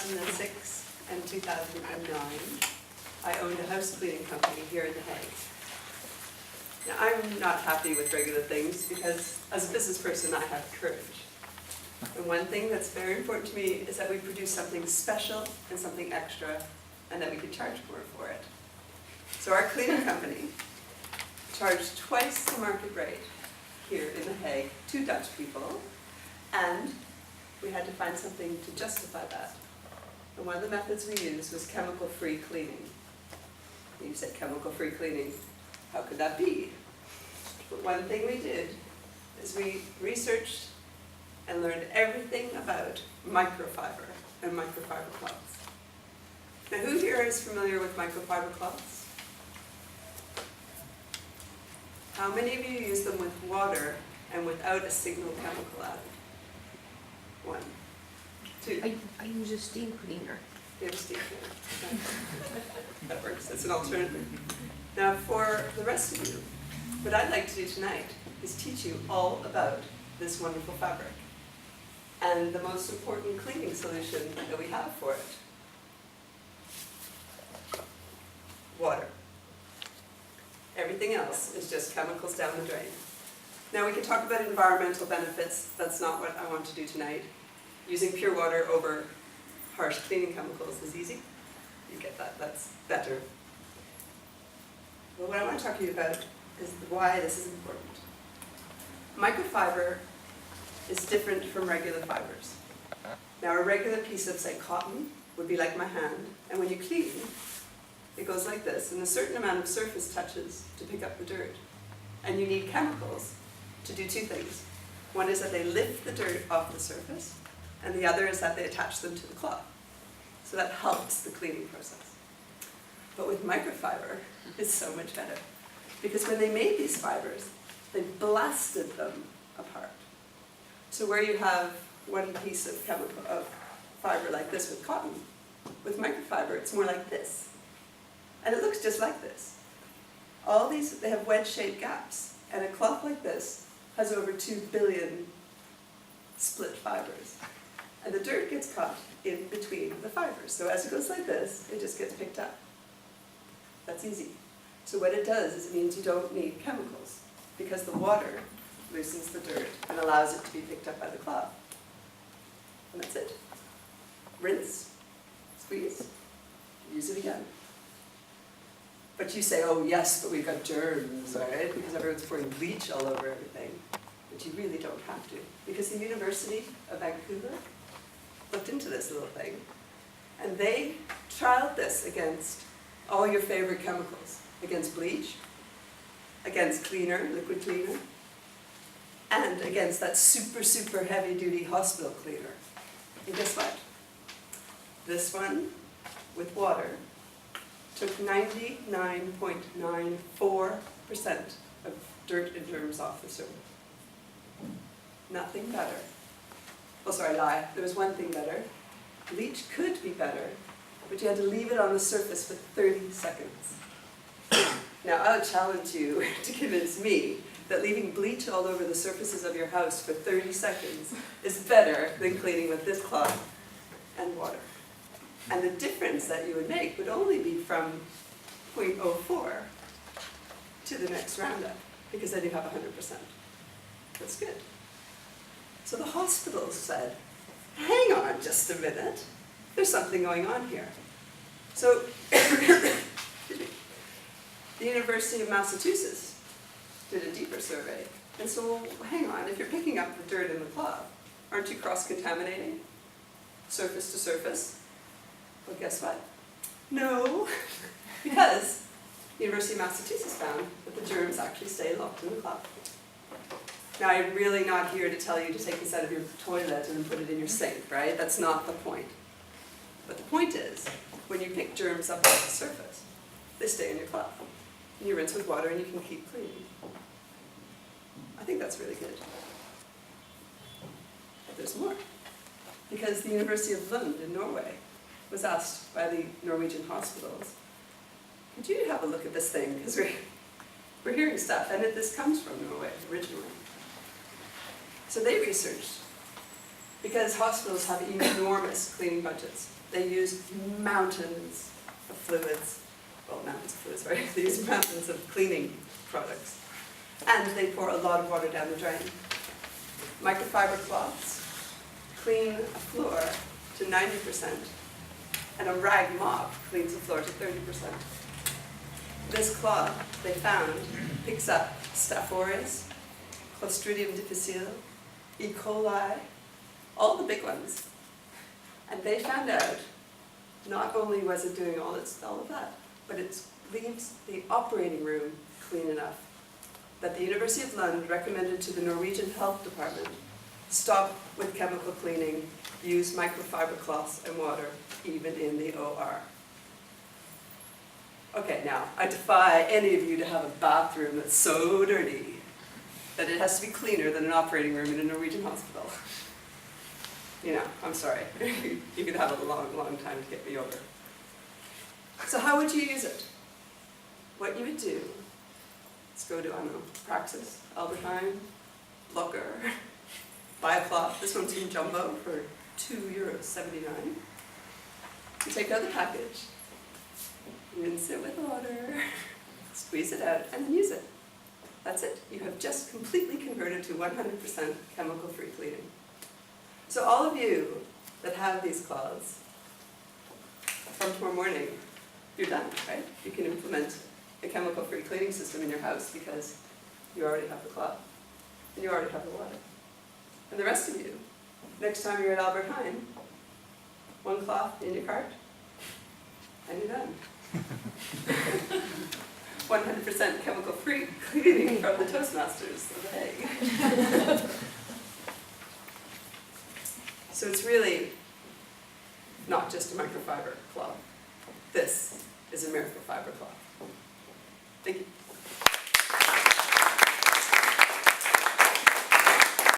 2006 and 2009, I owned a house cleaning company here in The Hague. Now, I'm not happy with regular things because as a business person, I have courage. And one thing that's very important to me is that we produce something special and something extra and that we can charge more for it. So our cleaning company charged twice the market rate here in The Hague to Dutch people, and we had to find something to justify that. And one of the methods we used was chemical-free cleaning. You said chemical-free cleaning. How could that be? But one thing we did is we researched and learned everything about microfiber and microfiber cloths. Now, who here is familiar with microfiber cloths? How many of you use them with water and without a single chemical added? 1, 2. I use a steam cleaner. You have a steam cleaner. Okay. That works. It's an alternative. Now, for the rest of you, what I'd like to do tonight is teach you all about this wonderful fabric and the most important cleaning solution that we have for it. Water. Everything else is just chemicals down the drain. Now, we can talk about environmental benefits. That's not what I want to do tonight. Using pure water over harsh cleaning chemicals is easy. You get that. That's better. But what I want to talk to you about is why this is important. Microfiber is different from regular fibers. Now, a regular piece of, say, cotton would be like my hand, and when you clean, it goes like this, and a certain amount of surface touches to pick up the dirt. And you need chemicals to do two things. One is that they lift the dirt off the surface, and the other is that they attach them to the cloth. So that helps the cleaning process. But with microfiber, it's so much better. Because when they made these fibers, they blasted them apart. So where you have one piece of fiber like this with cotton, with microfiber, it's more like this. And it looks just like this. All these, they have wedge-shaped gaps. And a cloth like this has over 2 billion split fibers. And the dirt gets caught in between the fibers. So as it goes like this, it just gets picked up. That's easy. So what it does is it means you don't need chemicals, because the water loosens the dirt and allows it to be picked up by the cloth. And that's it. Rinse, squeeze, use it again. But you say, oh yes, but we've got germs, right? Because everyone's pouring bleach all over everything. But you really don't have to. Because the University of Vancouver looked into this little thing, and they trialed this against all your favorite chemicals, against bleach, against cleaner, liquid cleaner, and against that super, super heavy-duty hospital cleaner. And guess what? This one, with water, took 99.94% of dirt and germs off the surface. Nothing better. Oh, sorry, lie. There was one thing better. Bleach could be better, but you had to leave it on the surface for 30 seconds. Now, I'll challenge you to convince me that leaving bleach all over the surfaces of your house for 30 seconds is better than cleaning with this cloth and water. And the difference that you would make would only be from 0.04 to the next roundup, because then you have 100%. That's good. So the hospitals said, hang on just a minute, there's something going on here. So, the University of Massachusetts did a deeper survey. And so, well, hang on, if you're picking up the dirt in the cloth, aren't you cross-contaminating surface to surface? Well, guess what? No, because the University of Massachusetts found that the germs actually stay locked in the cloth. Now, I'm really not here to tell you to take this out of your toilet and put it in your sink, right? That's not the point. But the point is, when you pick germs up off the surface, they stay in your cloth. And you rinse with water and you can keep cleaning. I think that's really good. But there's more. Because the University of Lund in Norway was asked by the Norwegian hospitals, could you have a look at this thing? Because we're hearing stuff, and this comes from Norway originally. So they researched Because hospitals have enormous cleaning budgets. They use mountains of fluids. Well, mountains of fluids, right? They use mountains of cleaning products. And they pour a lot of water down the drain. Microfiber cloths clean a floor to 90%, and a rag mop cleans the floor to 30%. This cloth, they found, picks up Staph aureus, Clostridium difficile, E. coli, all the big ones. And they found out, not only was it doing all of that, but it leaves the operating room clean enough that the University of Lund recommended to the Norwegian Health Department, stop with chemical cleaning, use microfiber cloths and water, even in the OR. Okay, now, I defy any of you to have a bathroom that's so dirty that it has to be cleaner than an operating room in a Norwegian hospital. You know, I'm sorry. You could have a long, long time to get me over. So how would you use it? What you would do is go to, I don't know, Praxis, Albertheim, Locker, buy a cloth. This one's from Jumbo for €2.79. You take out the package, rinse it with water, squeeze it out, and then use it. That's it. You have just completely converted to 100% chemical-free cleaning. So all of you that have these cloths, from tomorrow morning, you're done, right? You can implement a chemical-free cleaning system in your house because you already have the cloth, and you already have the water. And the rest of you, next time you're at Albertheim, one cloth in your cart, and you're done. 100% chemical-free cleaning from the Toastmasters of The Hague. So it's really not just a microfiber cloth. This is a microfiber cloth. Thank you.